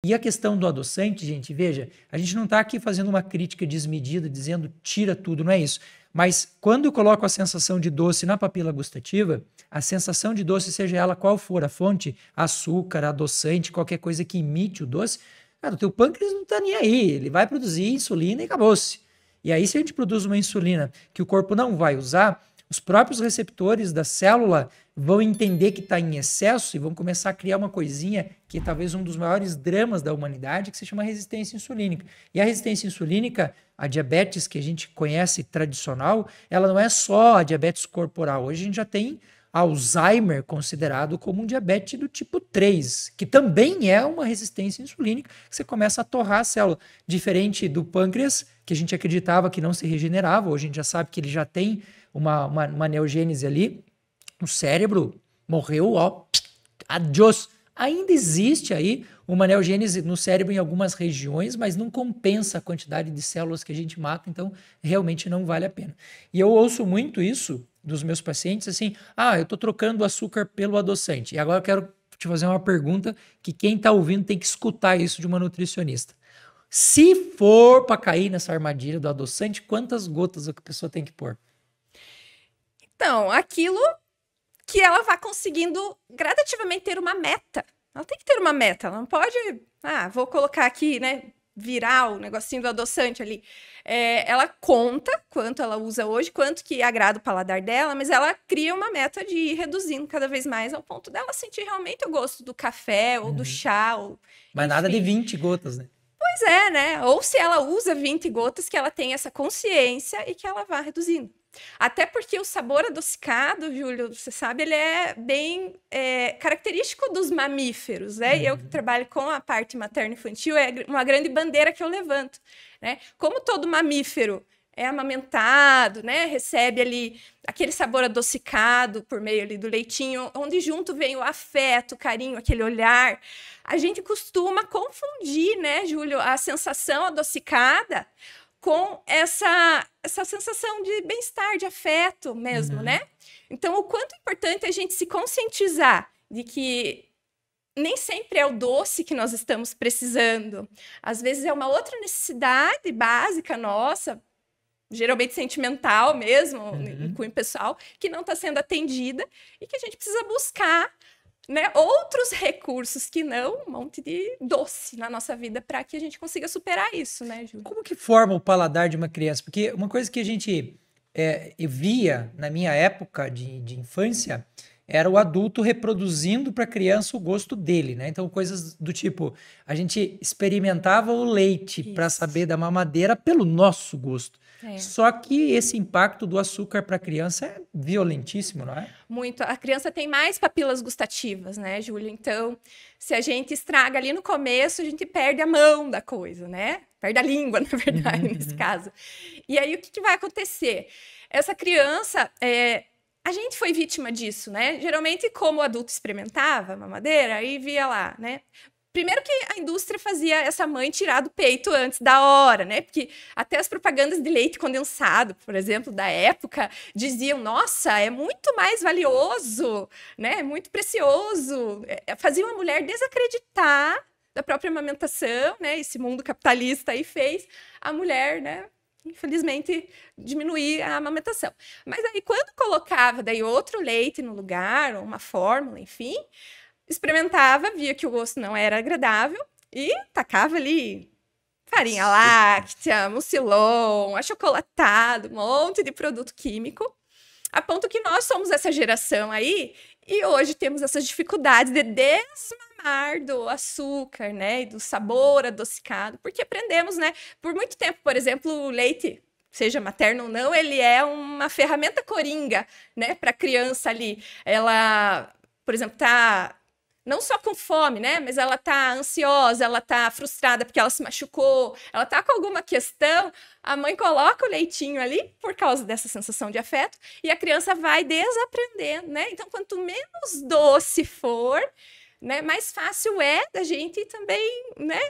E a questão do adoçante, gente, veja, a gente não está aqui fazendo uma crítica desmedida, dizendo tira tudo, não é isso. Mas quando eu coloco a sensação de doce na papila gustativa, a sensação de doce, seja ela qual for a fonte, açúcar, adoçante, qualquer coisa que imite o doce, cara, o teu pâncreas não está nem aí, ele vai produzir insulina e acabou-se. E aí, se a gente produz uma insulina que o corpo não vai usar, os próprios receptores da célula vão entender que está em excesso e vão começar a criar uma coisinha que é talvez um dos maiores dramas da humanidade, que se chama resistência insulínica. E a resistência insulínica, a diabetes que a gente conhece tradicional, ela não é só a diabetes corporal. Hoje a gente já tem Alzheimer considerado como um diabetes do tipo 3, que também é uma resistência insulínica, que você começa a torrar a célula. Diferente do pâncreas, que a gente acreditava que não se regenerava, hoje a gente já sabe que ele já tem uma neogênese ali, o cérebro morreu, ó, adiós. Ainda existe aí uma neogênese no cérebro em algumas regiões, mas não compensa a quantidade de células que a gente mata, então realmente não vale a pena. E eu ouço muito isso dos meus pacientes, assim, eu tô trocando o açúcar pelo adoçante. E agora eu quero te fazer uma pergunta que quem tá ouvindo tem que escutar isso de uma nutricionista. Se for para cair nessa armadilha do adoçante, quantas gotas a pessoa tem que pôr? Então, aquilo que ela vá conseguindo gradativamente ter uma meta. Ela tem que ter uma meta, ela não pode, vou colocar aqui, né, virar o negocinho do adoçante ali. Ela conta quanto ela usa hoje, quanto que agrada o paladar dela, mas ela cria uma meta de ir reduzindo cada vez mais ao ponto dela sentir realmente o gosto do café ou do chá. Mas enfim. nada de 20 gotas, né? Pois é, né? Ou se ela usa 20 gotas, que ela tem essa consciência e que ela vá reduzindo. Até porque o sabor adocicado, Júlio, você sabe, ele é bem característico dos mamíferos, né? Eu que trabalho com a parte materno-infantil, é uma grande bandeira que eu levanto, né? Como todo mamífero é amamentado, né? Recebe ali aquele sabor adocicado por meio ali do leitinho, onde junto vem o afeto, o carinho, aquele olhar. A gente costuma confundir, né, Júlio, a sensação adocicada com essa sensação de bem-estar, de afeto mesmo, né? Então, o quanto é importante a gente se conscientizar de que nem sempre é o doce que nós estamos precisando. Às vezes é uma outra necessidade básica nossa, geralmente sentimental mesmo, em cunho pessoal, que não está sendo atendida e que a gente precisa buscar, né, outros recursos que não um monte de doce na nossa vida para que a gente consiga superar isso, né, Júlio? Como que forma o paladar de uma criança? Porque uma coisa que a gente via na minha época de infância era o adulto reproduzindo para a criança o gosto dele, né? Então, coisas do tipo, a gente experimentava o leite para saber da mamadeira pelo nosso gosto. Só que esse impacto do açúcar para a criança é violentíssimo, não é? Muito. A criança tem mais papilas gustativas, né, Júlio? Então, se a gente estraga ali no começo, a gente perde a mão da coisa, né? Perde a língua, na verdade, nesse caso. E aí, o que vai acontecer? Essa criança, a gente foi vítima disso, né? Geralmente, como o adulto experimentava a mamadeira, aí via lá, né? Primeiro que a indústria fazia essa mãe tirar do peito antes da hora, né? Porque até as propagandas de leite condensado, por exemplo, da época, diziam, nossa, é muito mais valioso, né? É muito precioso. Faziam a mulher desacreditar da própria amamentação, né? Esse mundo capitalista aí fez a mulher, né? Infelizmente, diminuir a amamentação. Mas aí, quando colocava daí outro leite no lugar, ou uma fórmula, enfim, experimentava, via que o gosto não era agradável e tacava ali farinha láctea, mucilon, achocolatado, um monte de produto químico, a ponto que nós somos essa geração aí e hoje temos essas dificuldades de desmamar do açúcar, né, e do sabor adocicado, porque aprendemos, né, por muito tempo, por exemplo, o leite, seja materno ou não, ele é uma ferramenta coringa, né, para a criança ali. Ela, por exemplo, tá não só com fome, né? Mas ela tá ansiosa, ela tá frustrada porque ela se machucou, ela tá com alguma questão, a mãe coloca o leitinho ali por causa dessa sensação de afeto e a criança vai desaprendendo, né? Então, quanto menos doce for, né, mais fácil é da gente também, né,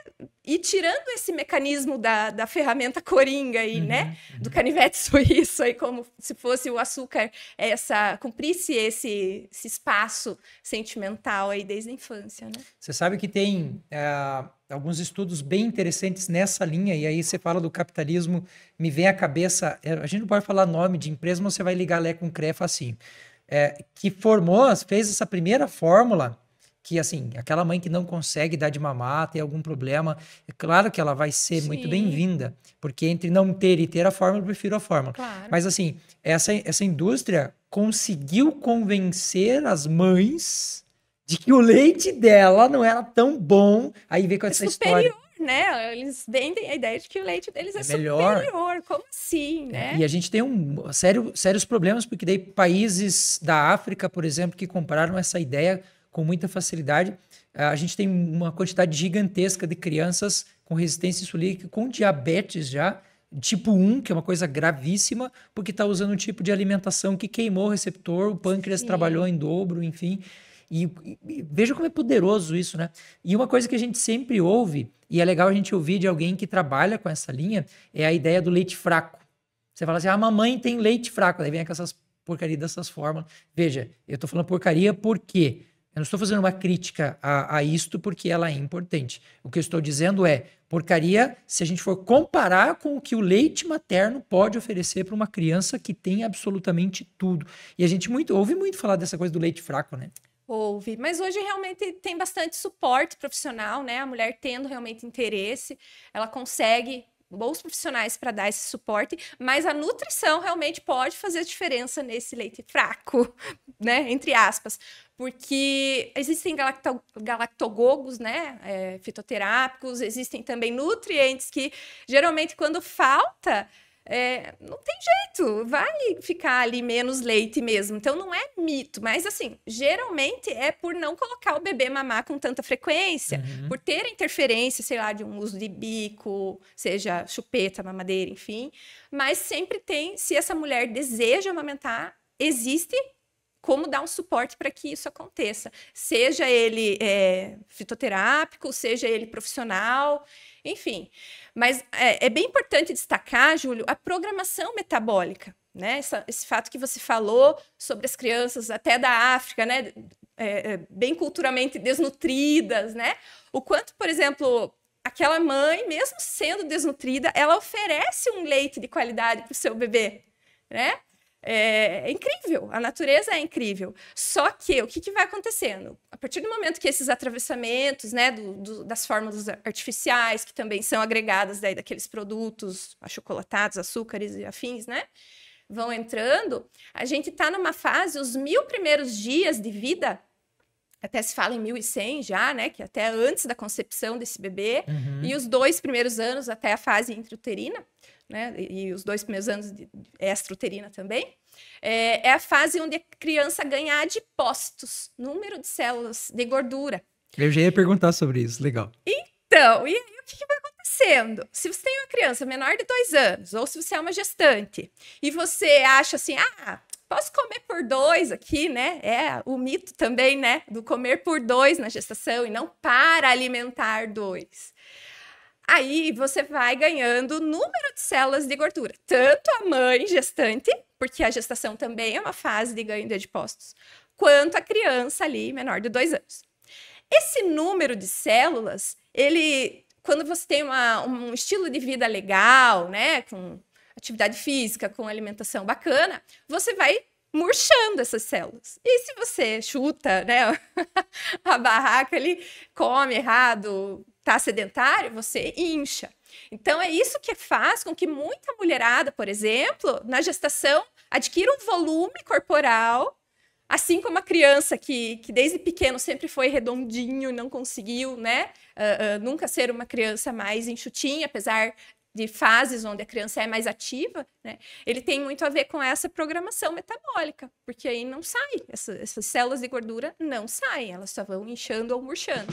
E tirando esse mecanismo da ferramenta coringa aí, né? Do canivete suíço aí, como se fosse o açúcar, cumprisse esse espaço sentimental aí desde a infância, né? Você sabe que tem alguns estudos bem interessantes nessa linha, e aí você fala do capitalismo, me vem à cabeça, a gente não pode falar nome de empresa, mas você vai ligar Lé com CRE facinho, que fez essa primeira fórmula, que assim, aquela mãe que não consegue dar de mamar, tem algum problema, é claro que ela vai ser muito bem-vinda, porque entre não ter e ter a fórmula, eu prefiro a fórmula. Claro. Mas assim, essa indústria conseguiu convencer as mães de que o leite dela não era tão bom, aí vem com essa história. Né? Eles vendem a ideia de que o leite deles é melhor. superior. Como assim, né? E a gente tem sérios problemas, porque daí países da África, por exemplo, que compraram essa ideia com muita facilidade, a gente tem uma quantidade gigantesca de crianças com resistência insulínica, com diabetes já, tipo 1, que é uma coisa gravíssima, porque está usando um tipo de alimentação que queimou o receptor, o pâncreas trabalhou em dobro, enfim. E veja como é poderoso isso, né? E uma coisa que a gente sempre ouve, e é legal a gente ouvir de alguém que trabalha com essa linha, é a ideia do leite fraco. Você fala assim, a mamãe tem leite fraco, daí vem com essas porcarias dessas fórmulas. Veja, eu tô falando porcaria por quê? Eu não estou fazendo uma crítica a isto porque ela é importante. O que eu estou dizendo é porcaria se a gente for comparar com o que o leite materno pode oferecer para uma criança que tem absolutamente tudo. E a gente ouve muito falar dessa coisa do leite fraco, né? Ouve, mas hoje realmente tem bastante suporte profissional, né? A mulher tendo realmente interesse, ela consegue bons profissionais para dar esse suporte, mas a nutrição realmente pode fazer diferença nesse leite fraco, né? Entre aspas, porque existem galactogogos, né? Fitoterápicos, existem também nutrientes que geralmente quando falta não tem jeito, vai ficar ali menos leite mesmo. Então, não é mito, mas assim, geralmente é por não colocar o bebê mamar com tanta frequência, por ter interferência, sei lá, de um uso de bico, seja chupeta, mamadeira, enfim. Mas sempre tem, se essa mulher deseja amamentar, existe como dar um suporte para que isso aconteça. Seja ele fitoterápico, seja ele profissional, enfim. Mas é bem importante destacar, Júlio, a programação metabólica, né? Esse fato que você falou sobre as crianças até da África, né? Bem culturalmente desnutridas, né? O quanto, por exemplo, aquela mãe, mesmo sendo desnutrida, ela oferece um leite de qualidade para o seu bebê, né? É incrível, a natureza é incrível. Só que o que vai acontecendo? A partir do momento que esses atravessamentos, né, das fórmulas artificiais, que também são agregadas daqueles produtos achocolatados, açúcares e afins, né, vão entrando, a gente está numa fase, os 1000 primeiros dias de vida, até se fala em 1100 já, né, que até antes da concepção desse bebê, e os 2 primeiros anos até a fase intrauterina, né, e os 2 primeiros anos de extrauterina também, é a fase onde a criança ganha adipócitos, número de células de gordura. Eu já ia perguntar sobre isso, legal. Então, e aí o que vai acontecendo? Se você tem uma criança menor de 2 anos, ou se você é uma gestante, e você acha assim, posso comer por 2 aqui, né? O mito também, né? Do comer por 2 na gestação e não para alimentar 2. Aí você vai ganhando número de células de gordura. Tanto a mãe gestante, porque a gestação também é uma fase de ganho de adipócitos, quanto a criança ali menor de 2 anos. Esse número de células, quando você tem um estilo de vida legal, né? Com atividade física, com alimentação bacana, você vai murchando essas células. E se você chuta, né, a barraca ali, come errado, tá sedentário, você incha. Então, é isso que faz com que muita mulherada, por exemplo, na gestação, adquira um volume corporal, assim como a criança que desde pequeno sempre foi redondinho e não conseguiu, né, nunca ser uma criança mais enxutinha, apesar de fases onde a criança é mais ativa, né? Ele tem muito a ver com essa programação metabólica, porque aí não sai, essas células de gordura não saem, elas só vão inchando ou murchando.